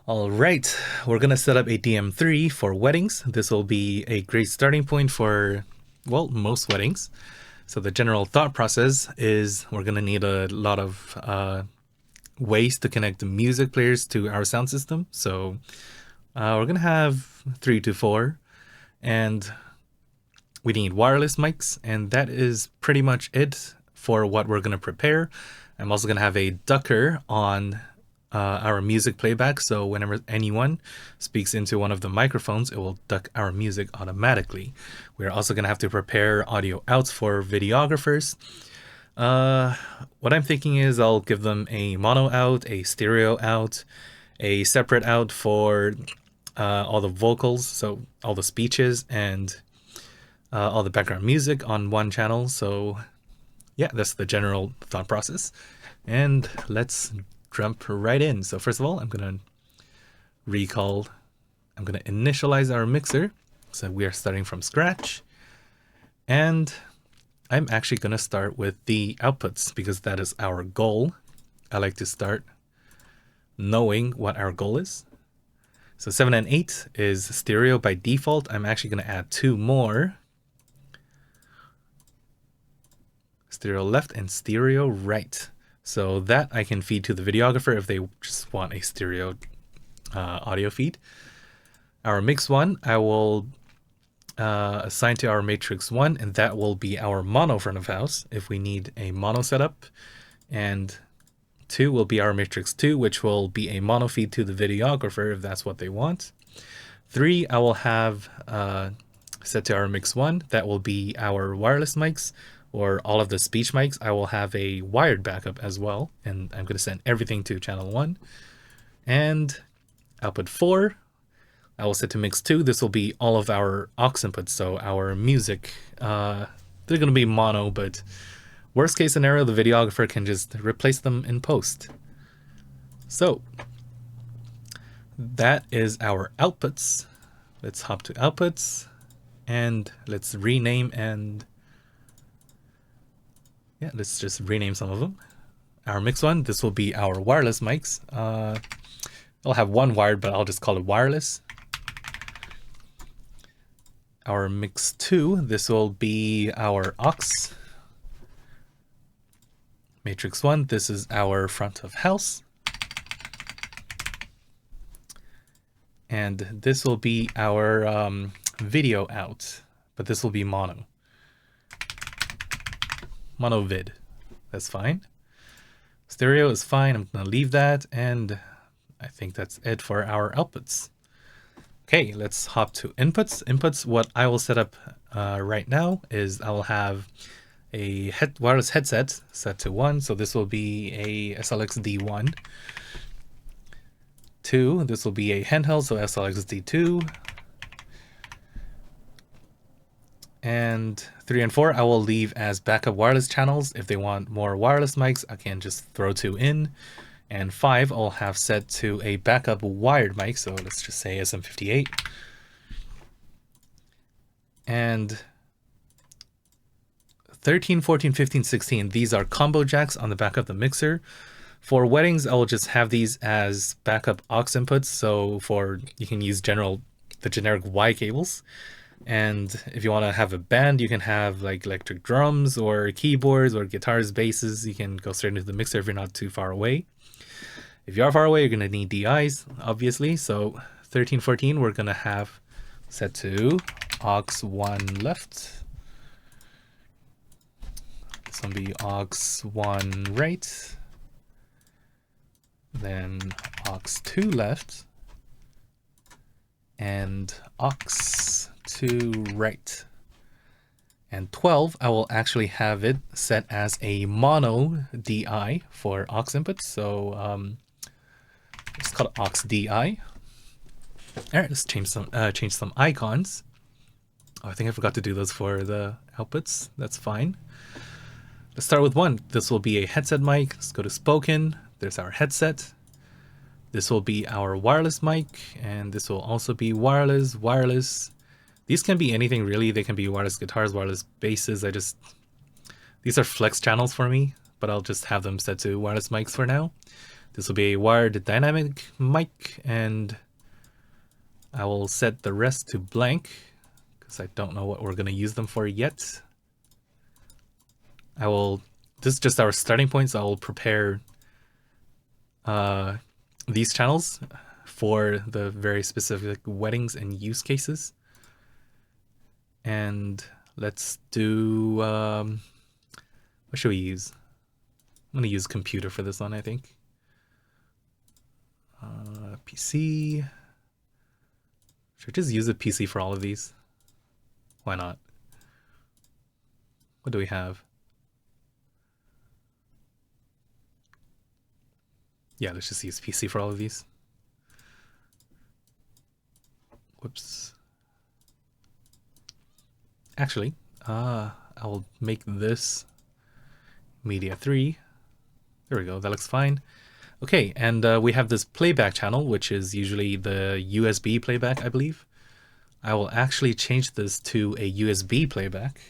All right, we're gonna set up a DM3 for weddings. This will be a great starting point for, well, most weddings. So the general thought process is we're gonna need a lot of ways to connect the music players to our sound system. So we're gonna have 3 to 4, and we need wireless mics, and that is pretty much it for what we're gonna prepare. I'm also gonna have a ducker on our music playback, so whenever anyone speaks into one of the microphones, it will duck our music automatically. We're also going to have to prepare audio outs for videographers. What I'm thinking is I'll give them a mono out, a stereo out, a separate out for all the vocals, so all the speeches and all the background music on one channel. So yeah, that's the general thought process. And let's jump right in. So first of all, I'm going to initialize our mixer. So we are starting from scratch. And I'm actually going to start with the outputs because that is our goal. I like to start knowing what our goal is. So 7 and 8 is stereo by default. I'm actually going to add 2 more. Stereo left and stereo right. So that I can feed to the videographer if they just want a stereo audio feed. Our mix 1, I will assign to our matrix 1, and that will be our mono front of house if we need a mono setup. And 2 will be our matrix 2, which will be a mono feed to the videographer if that's what they want. 3, I will have set to our mix 1. That will be our wireless mics, or all of the speech mics. I will have a wired backup as well, and I'm going to send everything to channel 1. And output 4, I will set to mix 2. This will be all of our aux inputs, so our music. They're going to be mono, but worst case scenario, the videographer can just replace them in post. So that is our outputs. Let's hop to outputs, and let's rename and yeah, let's just rename some of them. Our mix 1, this will be our wireless mics. I'll have 1 wired, but I'll just call it wireless. Our mix 2, this will be our aux. Matrix 1, this is our front of house. And this will be our video out, but this will be mono. Mono vid, that's fine. Stereo is fine, I'm gonna leave that, and I think that's it for our outputs. Okay, let's hop to inputs. Inputs, what I will set up right now is I will have a wireless headset set to 1, so this will be a SLX D1. 2, this will be a handheld, so SLX D2. And 3 and 4, I will leave as backup wireless channels. If they want more wireless mics, I can just throw 2 in. And 5, I'll have set to a backup wired mic. So let's just say SM58. And 13, 14, 15, 16, these are combo jacks on the back of the mixer. For weddings, I will just have these as backup aux inputs. So you can use the generic Y cables. And if you want to have a band, you can have like electric drums or keyboards or guitars, basses. You can go straight into the mixer if you're not too far away. If you are far away, you're going to need DIs, obviously. So 13, 14, we're going to have set to aux 1 left. This will be aux 1 right. Then aux 2 left. And aux 2 right. And 12, I will actually have it set as a mono DI for aux inputs. So let's call it aux DI. All right, let's change some icons. Oh, I think I forgot to do those for the outputs. That's fine. Let's start with 1. This will be a headset mic. Let's go to spoken. There's our headset. This will be our wireless mic, and this will also be wireless. These can be anything really. They can be wireless guitars, wireless basses. These are flex channels for me, but I'll just have them set to wireless mics for now. This will be a wired dynamic mic, and I will set the rest to blank because I don't know what we're going to use them for yet. This is just our starting point, so I will prepare these channels for the very specific weddings and use cases. And let's do, what should we use? I'm going to use computer for this one, I think. PC. Should I just use a PC for all of these? Why not? What do we have? Yeah, let's just use PC for all of these. Whoops. Actually, I'll make this media 3. There we go, that looks fine. Okay, and we have this playback channel, which is usually the USB playback, I believe. I will actually change this to a USB playback.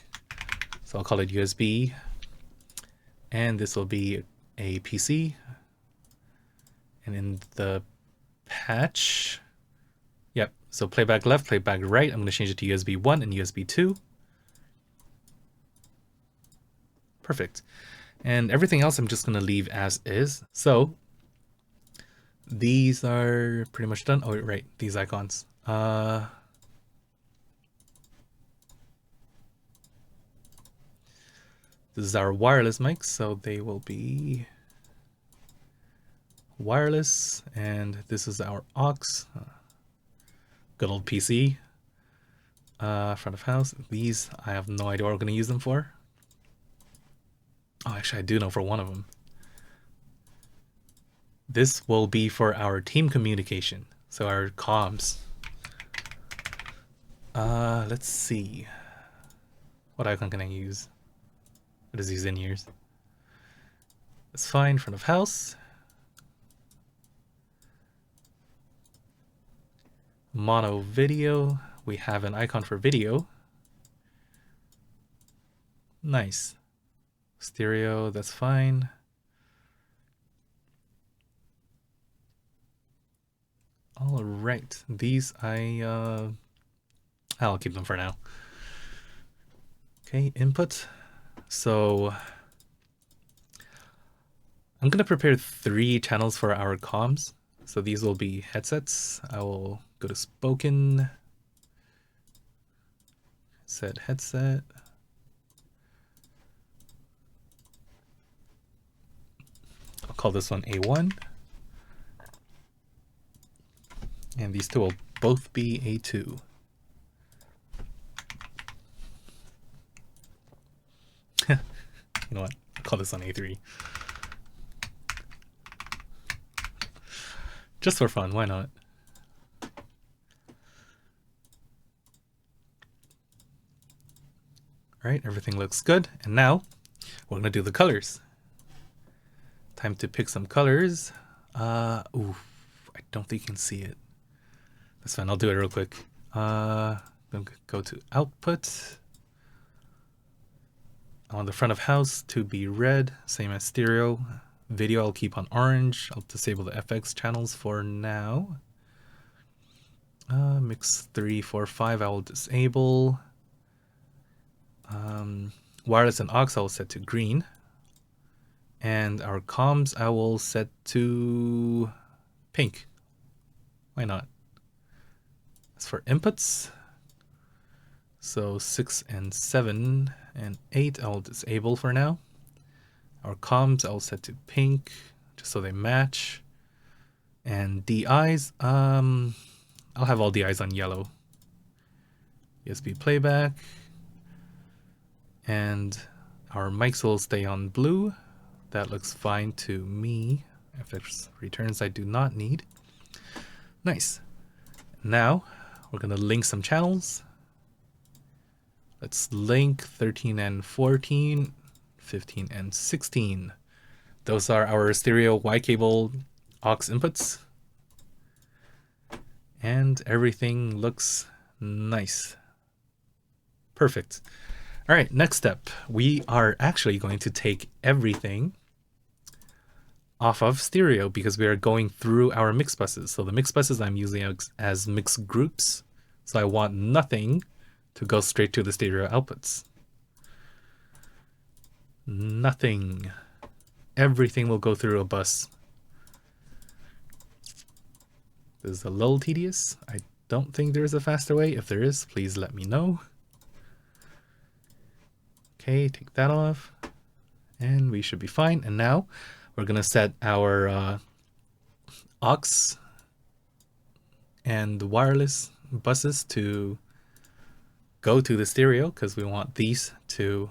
So I'll call it USB. And this will be a PC. And in the patch, yep, so playback left, playback right, I'm going to change it to USB 1 and USB 2. Perfect. And everything else I'm just going to leave as is. So these are pretty much done. Oh, right, these icons. This is our wireless mics, so they will be wireless, and this is our aux. Good old PC. Front of house. These, I have no idea what we're going to use them for. Oh, actually, I do know for one of them. This will be for our team communication, so our comms. Let's see. What icon can I use? What is these in ears? That's fine. Front of house. Mono video. We have an icon for video. Nice. Stereo, that's fine. All right, these I'll keep them for now. Okay, input. So I'm gonna prepare 3 channels for our comms. So these will be headsets. I will go to spoken, set headset. I'll call this one A1. And these two will both be A2. You know what? I'll call this one A3. Just for fun, why not? All right, everything looks good. And now we're gonna do the colors. Time to pick some colors. Ooh, I don't think you can see it. That's fine, I'll do it real quick. I'm gonna go to output. I want the front of house to be red, same as stereo. Video I'll keep on orange. I'll disable the FX channels for now. Mix 3, 4, 5 I will disable. Wireless and aux I will set to green. And our comms I will set to pink. Why not? As for inputs, so 6 and 7 and 8 I will disable for now. Our comms I'll set to pink just so they match. And DIs, I'll have all DIs on yellow. USB playback. And our mics will stay on blue. That looks fine to me. FX returns I do not need. Nice. Now we're gonna link some channels. Let's link 13 and 14, 15 and 16. Those are our stereo Y cable aux inputs. And everything looks nice. Perfect. All right, next step. We are actually going to take everything, off of stereo because we are going through our mix buses. So the mix buses I'm using as mix groups. So I want nothing to go straight to the stereo outputs. Nothing. Everything will go through a bus. This is a little tedious. I don't think there's a faster way. If there is, please let me know. Okay, take that off. And we should be fine. And now we're going to set our aux and wireless buses to go to the stereo because we want these to...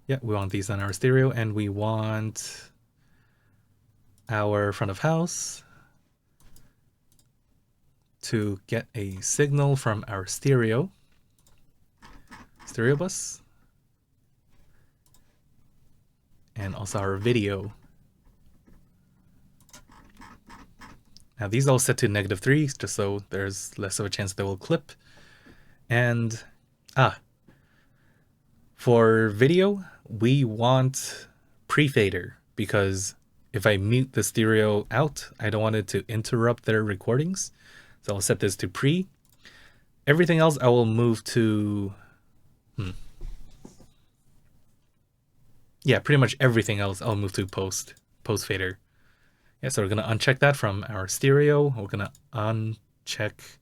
Yeah, we want these on our stereo, and we want our front of house to get a signal from our stereo bus, and also our video. Now these all set to -3, just so there's less of a chance they will clip. And for video, we want pre-fader, because if I mute the stereo out, I don't want it to interrupt their recordings. So I'll set this to pre. Everything else I will move to... Yeah, pretty much everything else I'll move to post fader. Yeah, so we're going to uncheck that from our stereo. We're going to uncheck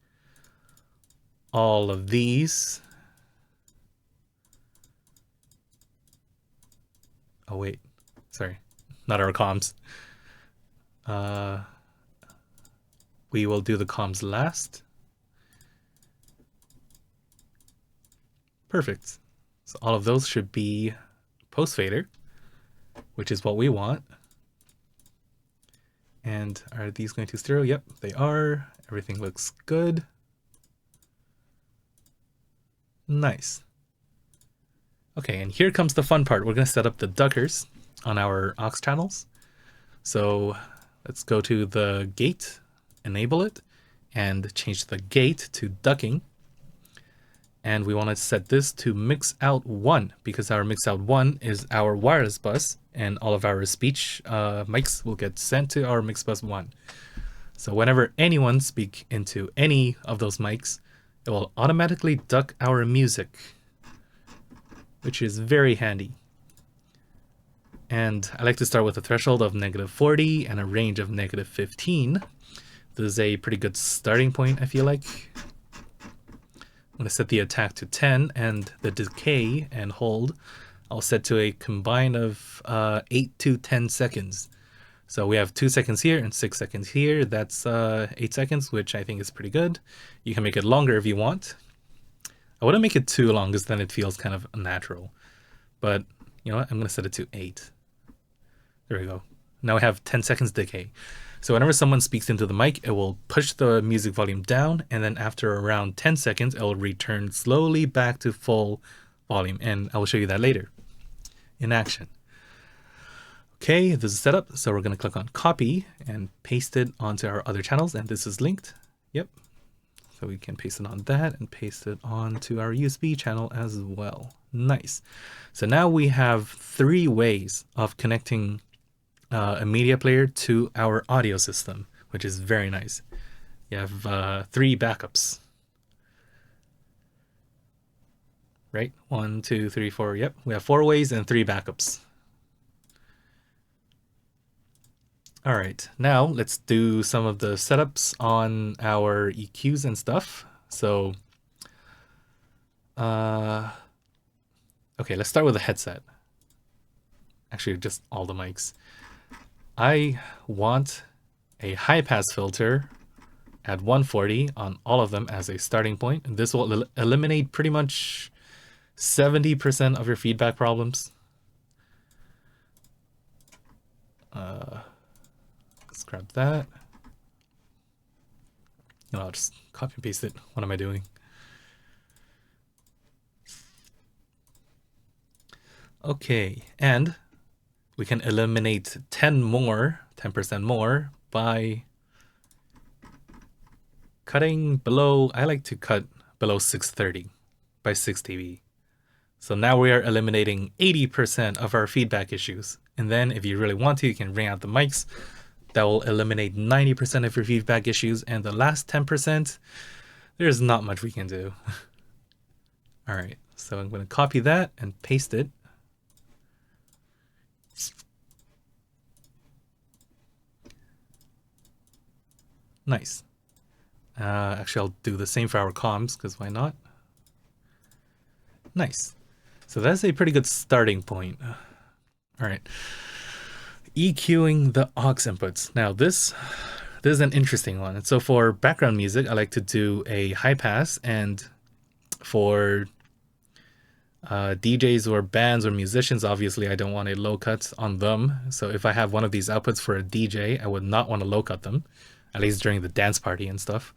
all of these. Oh, wait. Sorry. Not our comms. We will do the comms last. Perfect. So all of those should be post fader, which is what we want. And are these going to stereo? Yep, they are. Everything looks good. Nice. Okay, and here comes the fun part. We're going to set up the duckers on our aux channels. So let's go to the gate, enable it, and change the gate to ducking. And we want to set this to mix out 1, because our mix out 1 is our wireless bus, and all of our speech mics will get sent to our mix bus 1. So whenever anyone speaks into any of those mics, it will automatically duck our music, which is very handy. And I like to start with a threshold of -40 and a range of -15. This is a pretty good starting point, I feel like. I'm going to set the attack to 10 and the decay and hold I'll set to a combine of 8 to 10 seconds. So we have 2 seconds here and 6 seconds here. That's 8 seconds, which I think is pretty good. You can make it longer if you want. I wouldn't make it too long because then it feels kind of unnatural. But you know what? I'm going to set it to 8. There we go. Now we have 10 seconds decay. So whenever someone speaks into the mic, it will push the music volume down, and then after around 10 seconds, it will return slowly back to full volume. And I will show you that later in action. Okay, this is set up. So we're going to click on copy and paste it onto our other channels. And this is linked. Yep. So we can paste it on that and paste it onto our USB channel as well. Nice. So now we have 3 ways of connecting a media player to our audio system, which is very nice. You have 3 backups. Right? 1, 2, 3, 4. Yep. We have 4 ways and 3 backups. All right, now let's do some of the setups on our EQs and stuff. So, okay, let's start with the headset. Actually, just all the mics. I want a high pass filter at 140 on all of them as a starting point. And this will eliminate pretty much 70% of your feedback problems. Let's grab that. No, I'll just copy and paste it. What am I doing? Okay, and we can eliminate 10% more by cutting below. I like to cut below 630 by 6 dB. So now we are eliminating 80% of our feedback issues. And then if you really want to, you can ring out the mics. That will eliminate 90% of your feedback issues. And the last 10%, there's not much we can do. All right, so I'm going to copy that and paste it. Nice. Actually, I'll do the same for our comms, because why not? Nice. So that's a pretty good starting point. All right. EQing the aux inputs. Now this is an interesting one. So for background music, I like to do a high pass, and for DJs or bands or musicians, obviously I don't want a low cut on them. So if I have one of these outputs for a DJ, I would not want to low cut them, at least during the dance party and stuff.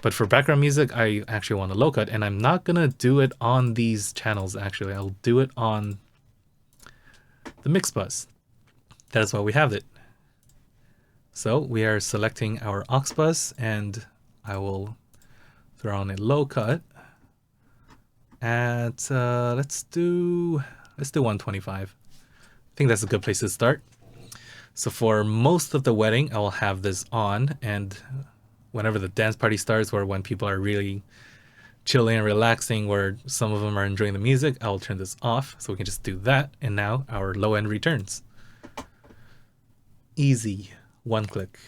But for background music, I actually want a low cut, and I'm not gonna do it on these channels. Actually, I'll do it on the mix bus. That is why we have it. So we are selecting our aux bus, and I will throw on a low cut at let's do 125. I think that's a good place to start. So for most of the wedding, I will have this on, and whenever the dance party starts, or when people are really chilling and relaxing, where some of them are enjoying the music, I will turn this off, so we can just do that. And now our low end returns. Easy, one click.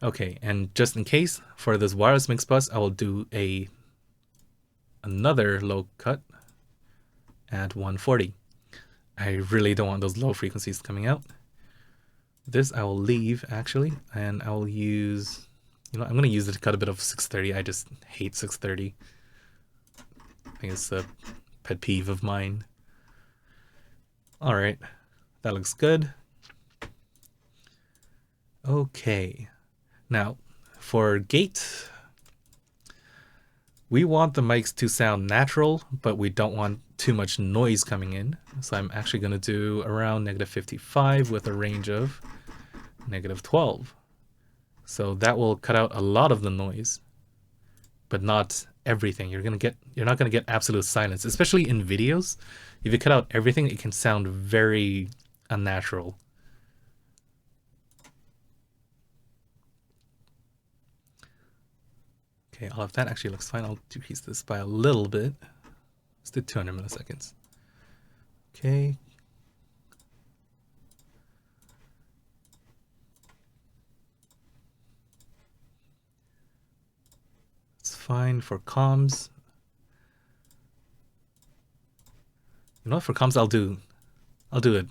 Okay, and just in case, for this wireless mix bus, I will do another low cut at 140. I really don't want those low frequencies coming out. This I will leave, actually, and I will use, I'm going to use it to cut a bit of 630. I just hate 630. I think it's a pet peeve of mine. All right, that looks good. Okay, now for gate, we want the mics to sound natural, but we don't want too much noise coming in. So I'm actually going to do around -55 with a range of -12. So that will cut out a lot of the noise, but not everything. You're not going to get absolute silence, especially in videos. If you cut out everything, it can sound very unnatural. Okay, all of that actually looks fine. I'll decrease this by a little bit. Let's do 200 milliseconds. Okay. It's fine for comms. You know what, for comms I'll do it.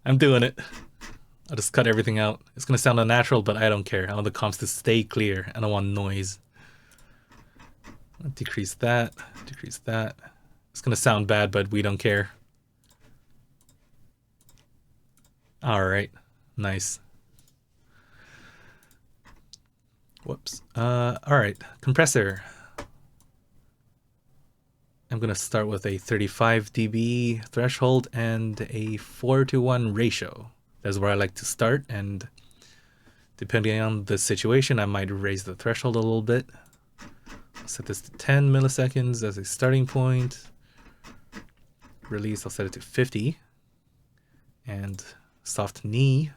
I'm doing it. I'll just cut everything out. It's gonna sound unnatural, but I don't care. I want the comms to stay clear. I don't want noise. I'll decrease that, decrease that. It's gonna sound bad, but we don't care. All right, nice. Whoops. All right, compressor. I'm gonna start with a 35 dB threshold and a 4:1 ratio. That's where I like to start, and depending on the situation, I might raise the threshold a little bit. I'll set this to 10 milliseconds as a starting point. Release, I'll set it to 50. And soft knee,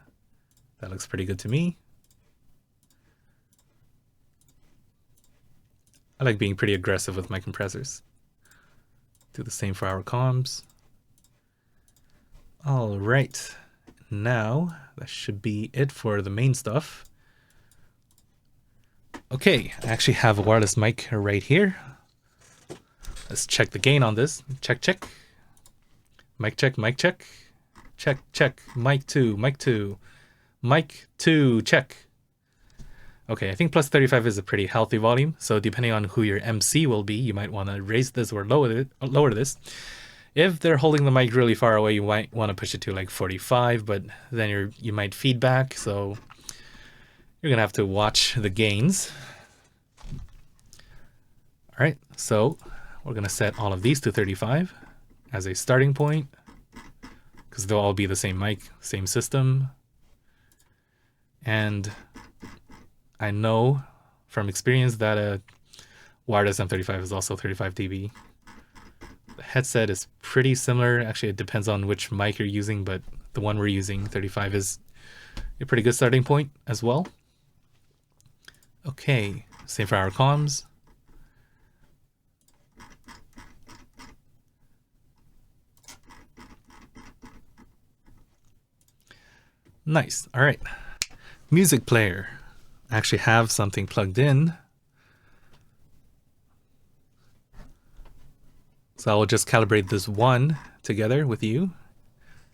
that looks pretty good to me. I like being pretty aggressive with my compressors. Do the same for our comms. All right. Now, that should be it for the main stuff. Okay, I actually have a wireless mic right here. Let's check the gain on this. Check, check. Mic check, mic check. Check, check. Mic 2, mic 2. Mic 2, check. Okay, I think plus 35 is a pretty healthy volume. So depending on who your MC will be, you might want to raise this or lower this. If they're holding the mic really far away, you might want to push it to like 45, but then you might feedback, so you're gonna have to watch the gains. All right, so we're gonna set all of these to 35 as a starting point, because they'll all be the same mic, same system. And I know from experience that a wireless M35 is also 35 dB. headset is pretty similar. Actually, it depends on which mic you're using, but the one we're using, 35, is a pretty good starting point as well. Okay, same for our comms. Nice. All right. Music player. I actually have something plugged in. So I'll just calibrate this one together with you.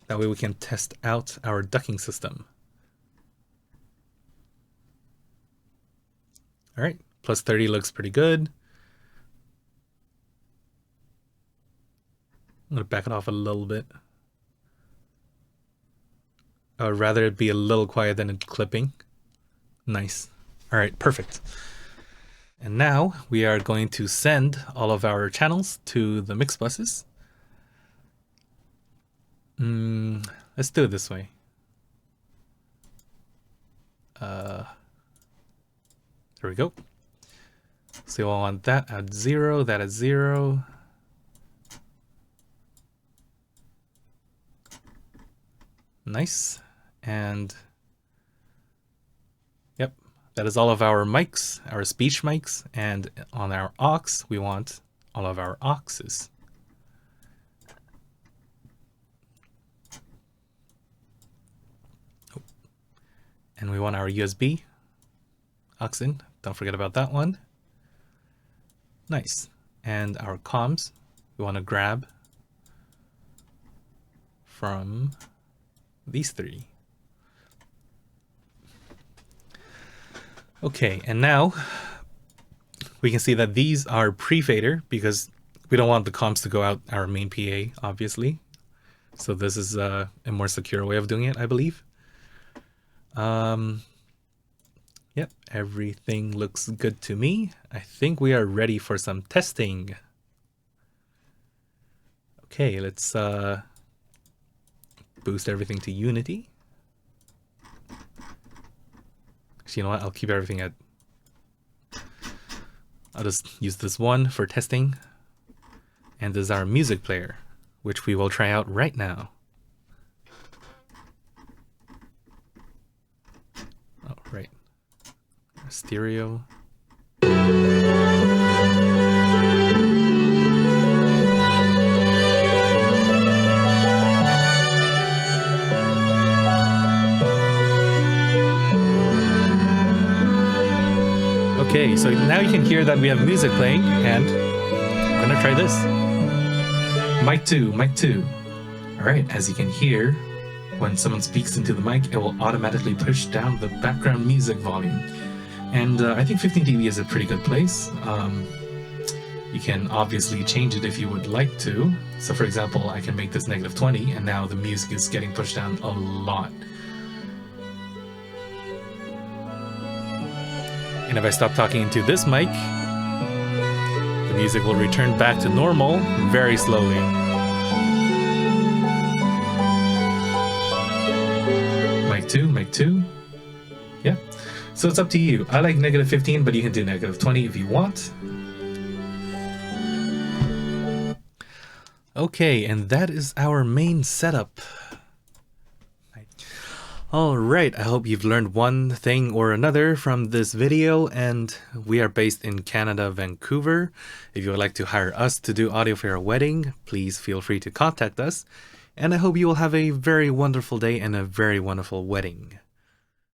That way we can test out our ducking system. All right, plus 30 looks pretty good. I'm gonna back it off a little bit. I would rather it be a little quiet than it clipping. Nice. All right, perfect. And now we are going to send all of our channels to the mix buses. Let's do it this way. There we go. So I want that at 0, that at 0. Nice. And yep, that is all of our mics, our speech mics, and on our aux, we want all of our auxes. Oh. And we want our USB aux in. Don't forget about that one. Nice. And our comms, we want to grab from these three. Okay, and now we can see that these are pre-fader because we don't want the comms to go out our main PA, obviously. So this is a more secure way of doing it, I believe. Yep, everything looks good to me. I think we are ready for some testing. Okay, let's boost everything to Unity. You know what, I'll keep everything at, I'll just use this one for testing. And this is our music player, which we will try out right now. Oh, right. Stereo. Okay, so now you can hear that we have music playing, and I'm gonna try this. Mic 2, mic 2. All right, as you can hear, when someone speaks into the mic, it will automatically push down the background music volume. And I think 15 dB is a pretty good place. You can obviously change it if you would like to. So for example, I can make this -20, and now the music is getting pushed down a lot. And if I stop talking into this mic, the music will return back to normal very slowly. Mic 2, mic 2. Yeah. So it's up to you. I like -15, but you can do -20 if you want. Okay, and that is our main setup. Alright, I hope you've learned one thing or another from this video, and we are based in Canada, Vancouver. If you would like to hire us to do audio for your wedding, please feel free to contact us. And I hope you will have a very wonderful day and a very wonderful wedding.